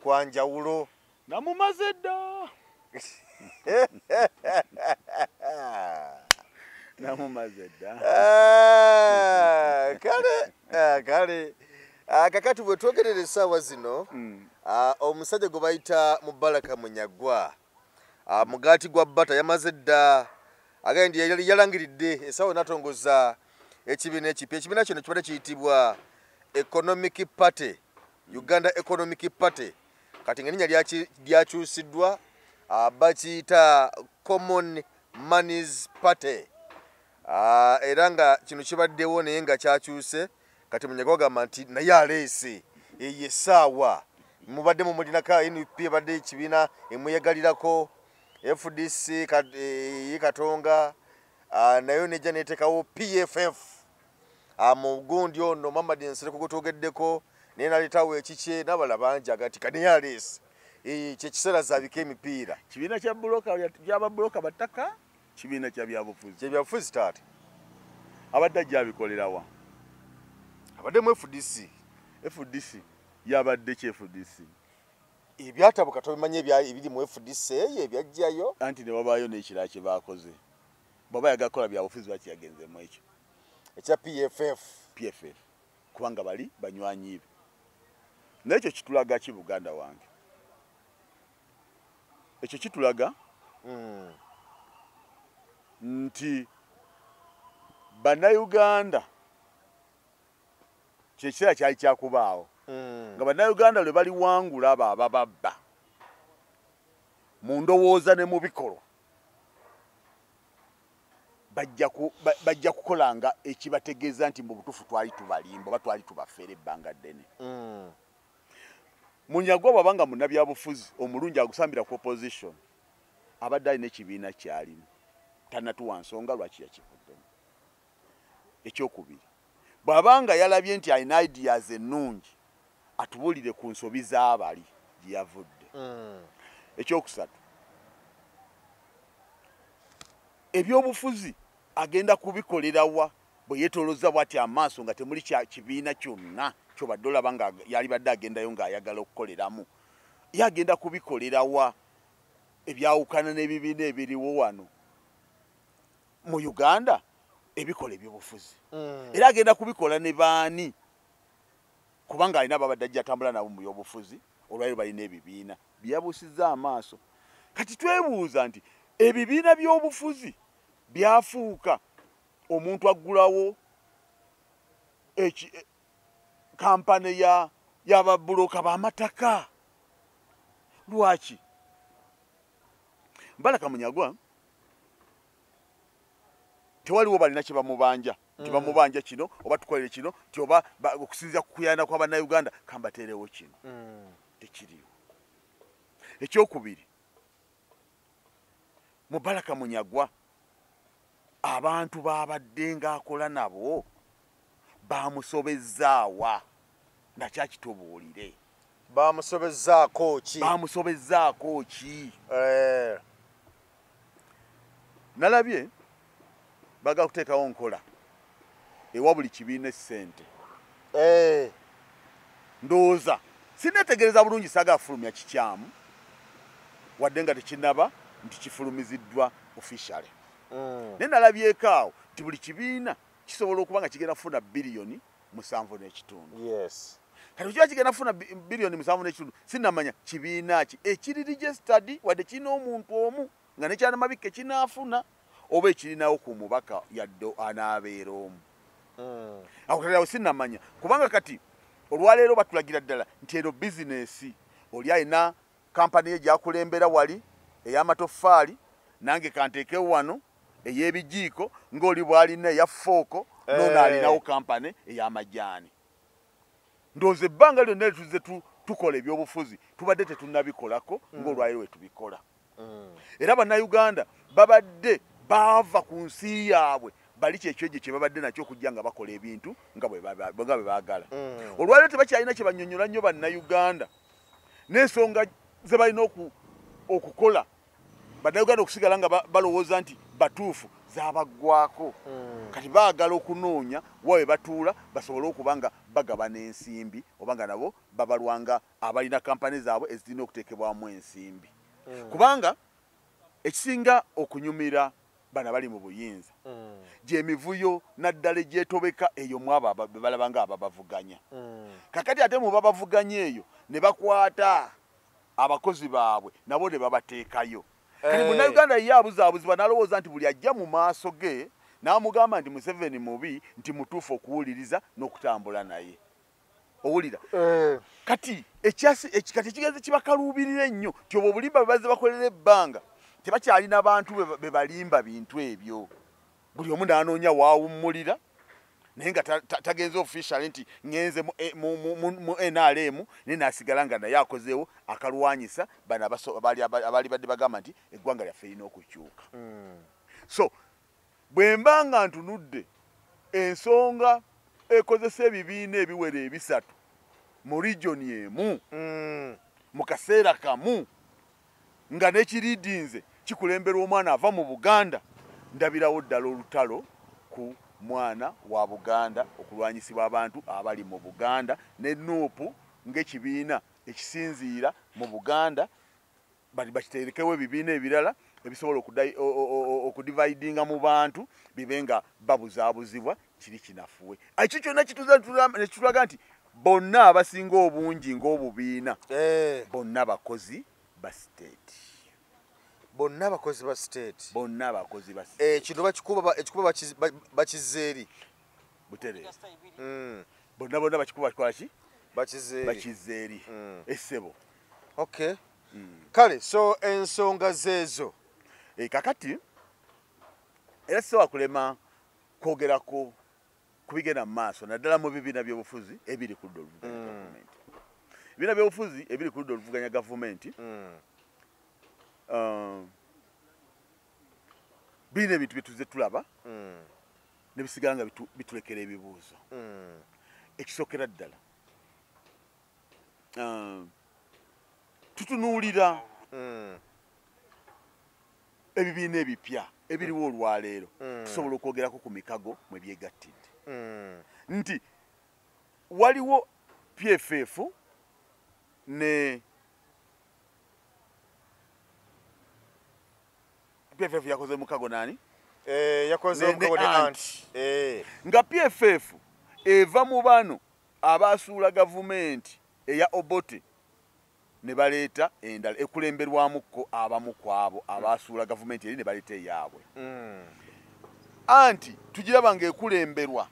kwa njawulo namumaze dda namumaze dda kale kakati bwe twogerera essaawa zino omusajja gwe bayita Mubaraka Munyagwa mugaati gwa bbata yamaze dda agandi yalangiridde essaawa natongoza ekibiina ekipya. Ekibiina kino kibadde kiyitibwa Economic Party, Uganda Economic Party, kati ng'erinnya lyakyusiddwa bakiyita Common Monies Party. Era nga kino kibaddewo naye nga kyakyuse kati Munyagwa agamba nti naye aleese eyo essaawa mubadde mumulinako NUP ebadde ekibiina emuyegalirako FDC ye Katonga nayo nejja neteekawo PFF mu gundi ono Mamadi Nsereko gwe twogeddeko naye naleetawo ekikye n'abala bangi agati kanaye aleese kyekiseera zaabika emipiira. kibiina ky'ababuloka battaka, kibiina kya byabufuzi taata abadde ajjabikolerawa abadde mu FDC yabadde ki FDC ebyatabuka tobimanye ebiri mu FDC eyo ebyajjayo anti ne wabaayo n'ekirala kye baakoze bw'aba yagakola byabufuzi bakiyagenzemu ekyo ekya PFF kubanga bali banywanyi be n'ekyo kitulaga ki Buganda wange ekyo kitulaga nti bannayuganda kyekiseera kyali kyakubaawo nga bannayuganda lwe baliwangula abo abababba mu ndowooza ne mu bikolwa bajja kukolanga ekibategeeza nti mu butuufu twali tubalimba oba twali tubafeera ebbanga ddene. Munyagwa bw'abanga munnabyabufuzi omulungi agusambira ku opposition abadde alina ekibiina kyalimu tannatuwa nsonga lwaki yakivuddemu. Ekyokubiri bw'abanga yalabye nti alina ideas ennungi atubuulire ku nsobi z'abali gye yavudde. Ekyokusatu ebyobufuzi agenda kubikolerawa bwe yeetolooza bw'ati amaaso nga temuli kibiina kyonna kyobadde olaba nga yali badde agendayo ng'ayagala okukoleramu. Ye agenda kubikolerawa ebyawukana n'ebibiina ebiriwo wano mu Uganda ebikola ebyobufuzi. Era agenda kubikola ne baani kubanga alina ababadde ajja atambula nabo mu byobufuzi olwaliro balina ebibiina byabuusizza amaaso. Kati twebuuza nti ebibiina by'obufuzi byafuuka omuntu aggulawo kampani y'ababuloka b'amataka lwaki? Mubaraka Munyagwa tewaliwo balina kye bamubanja nti bamubanja kino oba tukolere kino nti oba okusinziira ku kuyana kw'Abannayuganda kambateerewo kino tekiriwo. Ekyokubiri Mubaraka Munyagwa abantu babadde ng'akola nabo bamusobezzaawa nakyakitubuulire. bamusobezzaako ki? Nalabye baga kuteekawo nkola ewa buli kibiina essente. Ndowooza sinneetegereza bulungi saagafulumya kikyamu wadde nga tekinnaba nti kifulumiziddwa officially. Naye nalabyeko awo nti buli kibiina kisobola okuba nga kigenda kufuna biliyoni 7.5. Kati kiba kigenda kufuna biliyoni 7.5 sinnamanya kibiina ki ekiri registered wadde kirina omuntu omu nga nekyanamabika ekinaafuna oba ekirinawo ku mubaka yadde anaabeera omu. Awo kati awo sinnamanya kubanga kati olwaleero batulagira ddala nti eno bizinesi oli alina kampani ye gyakulembera wali ey'amatoffaali nange kanteekewo wano ey'ebijiiko ng'oli bw'alina eya fooko noono alinawo kampani ey'amajaani. Ndowooza ebbanga lyonna lyetuze tukola ebyobufuzi tubadde tetunnabikolako ng'olwaleero we tubikola. Era bannayuganda babadde baava ku nsi yaabwe bali kyekyo kye babadde nakyo okujja nga bakola ebintu nga bwe baagala. Olwaleero tebakyalina kye bannyonnyola nnyo bannayuganda n'ensonga ze balina okukola bannayuganda okusigala nga balowooza nti batuufu zaabaggwako. Kati baagala okunoonya wawe batuula basobole okuba nga bagabana ensimbi oba nga nabo babalwanga abalina kampani zaabwe ezirina okuteekebwamu ensimbi. Kubanga ekisinga okunyumira bana bali mu buyinza gyemivuyo naddala gyetobeka eyo mwaba balabanga ababavuganya kakati ate mu babavuganya eyo ne bakwata abakozi baabwe nabo ne babateekayo kati munnayuganda ye abuzaabuzibwa n'alowooza nti buli ajja mu maaso ge n'amugamba nti Museveni mubi nti mutuufu okuwuliriza n'okutambula naye owulira kati ekigenze kibakaluubirira ennyo ti obwo obulimba bwe bazze bakolera ebbanga tebakyalina bantu be balimba bintu ebyo buli omu n'anoonya waawummulira naye nga tagenze official nti ngenze mu NRM naye n'asigala nga naye akozeewo akalwanyisa bano abaali badde bagamba nti eggwanga lyaffe lirina okukyuka so bwe mba nga ntunudde ensonga ekozesa ebibiina ebiwera ebisatu mu regioni emu mu kaseera kamu nga nekiriidinze kikulemberwa omwana ava mu Buganda ndabirawo ddala olutalo ku mwana wa Buganda okulwanyisibwa abantu abali mu Buganda ne NUP ng'ekibiina ekisinziira mu Buganda bakiterekewo ebibiina ebirala ebisobola okudividinga mu bantu bibe nga babuzaabuzibwa kiri kinafuwe ekyo kyonna kitulaga nti bonna abasinga obungi ng'obubiina bonna bakozi ba state bonna abakozi ba state kino ekikuba bakizeeri butere bonna bakikuba kikolaki bakizeeri essebo okay kale so ensonga zeezo kakati era sisobola kulema kwogerako kubigenda mu maaso naddala mu bibiina by'obufuzi ebiri ku ludda oluvuganya gavumenti ebibiina by'obufuzi ebiri ku ludda oluvuganya gavumenti birina ebintu bye tuzze tulaba ne bisigala nga bitulekera ebibuuzo ekisookera ddala tutunuulira ebibiina ebipya ebiriwo olwaleero tusobola okwogerako ku mikago mwe byegattidde nti waliwo PFF ne PFF yakoze mukago nani yakoze mukago ne anti nga PFF eva mu bano abasuula gavumenti eya Obote ne baleeta endala ekulemberwamuko abamu kwabo abasuula gavumenti eri ne baleeta eyaabwe anti tugiraba nga ekulemberwa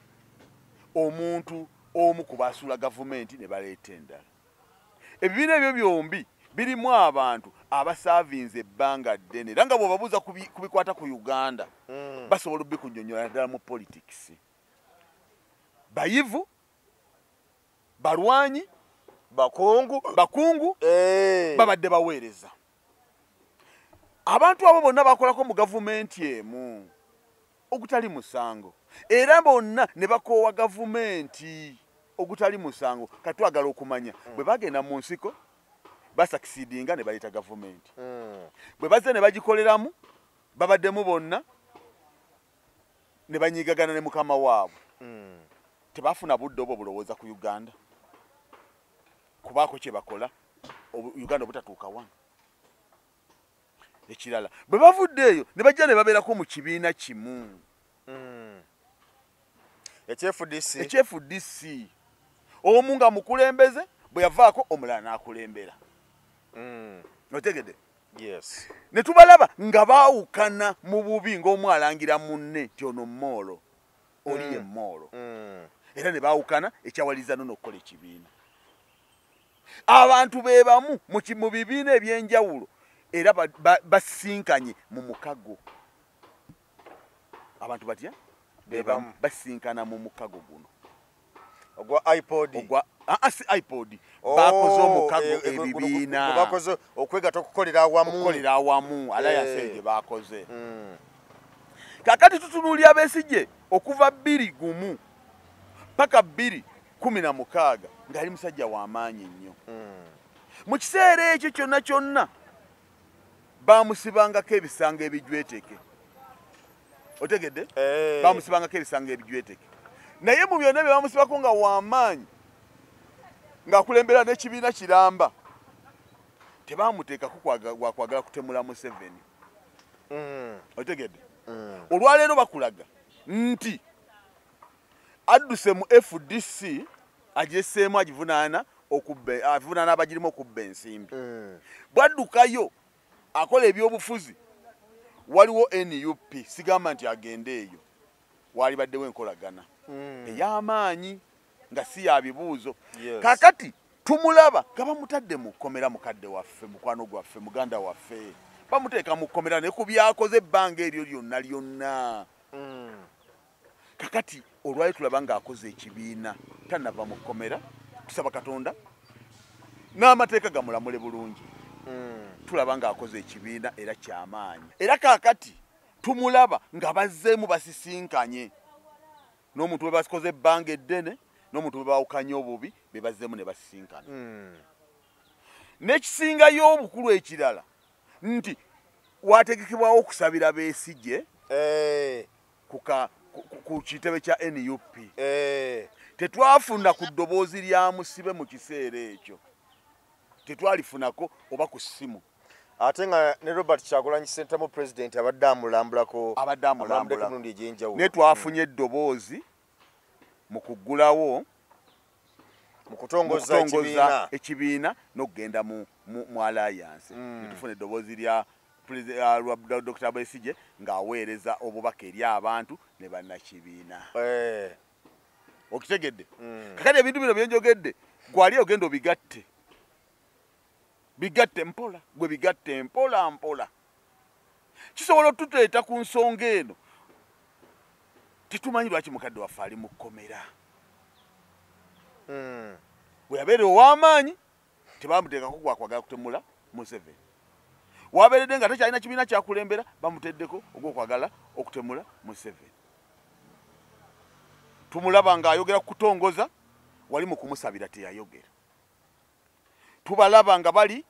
omuntu omu ku basuula gavumenti ne baleeta endala ebibiina ebyo byombi birimu abantu abasaavinze ebbanga ddene era nga bw'obabuuza kubikwata ku Uganda basobola obikunyonnyola ddala mu politics bayivu balwanyi bakungu babadde baweereza abantu abo bonna bakolako mu gavumenti emu ogutali musango era bonna ne bakoowa gavumenti ogutali musango katwagala okumanya bwe bagenda mu nsiko basakisidinga ne baleeta gavumenti bwe bazze ne bagikoleramu babaddemu bonna ne banyiigagana ne mukama waabwe tebafuna budde obwo bulowooza ku Uganda kubaako kye bakola Uganda obutatuuka wano ekirala bwe bavudde eyo ne bajja ne babeerako mu kibiina kimu ekyefudisi omu nga mukulembeze bwe yavaako omulala n'akulembera otegedde yes ne tubalaba nga baawukana mu bubi ng'omu alangira munne nti ono moolo oli ye moolo era ne baawukana ekyawaliza no n'okukola ekibiina abantu be bamu mu bibiina ebyenjawulo era basinkanye mu mukago abantu batya bebamu basinkana mu mukago guno ogwa iPod si iPod bakoze omukago ebibiina bakoze okwegata okukolera awamu alliance gye bakoze kakati tutunuulira Besigye okuva 2 paka 2016 ng'ali musajja w'amaanyi nnyo mu kiseera ekyo kyonna bamusibangako ebisanga ebijweteke otegedde bamusibangako ebisanga ebijweteke naye mu byonna bye bamusibako nga w'amaanyi ng'akulembera n'ekibiina kiramba tebamuteekako wakwagala kutemula Museveni otegedde olwaleero bakulaga nti adduse mu FDC agiseemu agivunaana abagirimu okubba ensimbi bwaddukayo akola ebyobufuzi waliwo NUP sigamba nti agende eyo wali baddewo enkolagana ey'amaanyi nga si ya bibuuzo kakati tumulaba nga bamutadde mu kkomera mukadde waffe mukwano gwaffe muganda waffe bamuteeka mu kkomera ne ku byakoze ebbanga eryo lyonna kakati olwali tulaba ng'akoze ekibiina tanava mu kkomera tusaba Katonda n'amateeka gamulamule bulungi tulaba ng'akoze ekibiina era kyamaanyi era kakati tumulaba nga bazzeemu basisinkanye n'omuntu we bakoze ebbanga eddene n'omuntu we bawukanye obubi be bazzeemu ne basisinkana n'ekisingayo obukulu ekirala nti wategekebwawo okusabira Besigye ku kitebe kya NUP tetwafuna ku ddoboozi lya musibe mu kiseera ekyo tetwalifunako oba ku ssimu ate nga ne Robert Kyagulanyi Ssentamu president abadde amulambulako emirundi egy'enjawulo ne twafunye eddoboozi mu kuggulawo mu kutongoza ekibiina n'okugenda mu alliance netufuna eddoboozi lya Dr. Besigye ng'aweereza obubaka eri abantu ne bannakibiina okitegedde kakati ebintu bino byenjogedde gwali ogenda obigatte mpola gwe bigatte mpola kisobola otuteeta ku nsonga eno tetumanyi lwaki mukadde waffe ali mu kkomera bwe yabeera ow'amaanyi tebamuteekako gwakwagala kutemula Museveni wabeeredde nga tekyalina kibiina kyakulembera bamuteddeko ogw'okwagala okutemula Museveni tumulaba ng'ayogera ku kutongoza wali mu kumusabira teyayogera tubalaba nga bali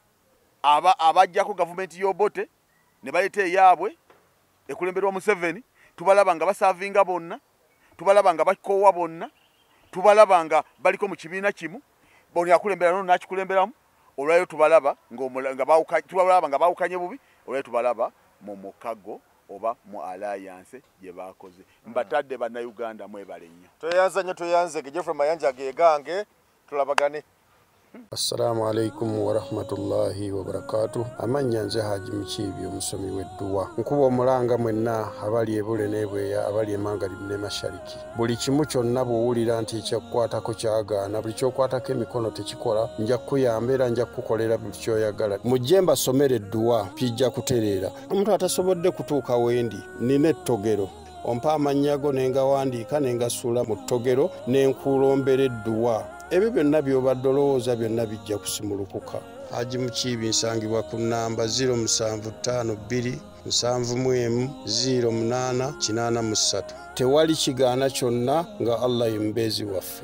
abajjako gavumenti y'Obote ne baleeta eyaabwe ekulemberwa Museveni tubalaba nga basaavinga bonna tubalaba nga bakoowa bonna tubalaba nga baliko mu kibiina kimu boni akulembera nono nakikulemberamu olwayo tubalaba nga bawukanye bubi olwayo tubalaba mu mukago oba mu alliance gye bakoze mbatadde bannayuganda mwebale nnyo toyanze Geoffrey Mayanja gegange tulabagane. Assalamu alaikum wa rahmatullahi wa barakatuh. Amanya nze Haji Mukiibi omusomi w'edduwa. Nkuba omulanga mwenna abali ebule n'ebweya abali emangalibi ne mashariki. Buli kimu kyonna bw'owulira nti ekyakukwatako kyagaana buli ky'okwatako emikono tekikola nja kukuyamba era nja kukukolera buli ky'oyagala. Mujje mbasomere edduwa kijja kutereera. Omuntu atasobodde kutuuka wendi nina ettogero. Ompa amannya go ne ngawandiika ne ngasuula mu ttogero ne nkulombera edduwa. Ebyo byonna by'obadde olowooza byonna bijja kusimulukuka. Haji Mukiibi nsangibwa ku nnamba 0752 71 08 83. Tewali kigaana kyonna nga Allah ye mubeezi waffe.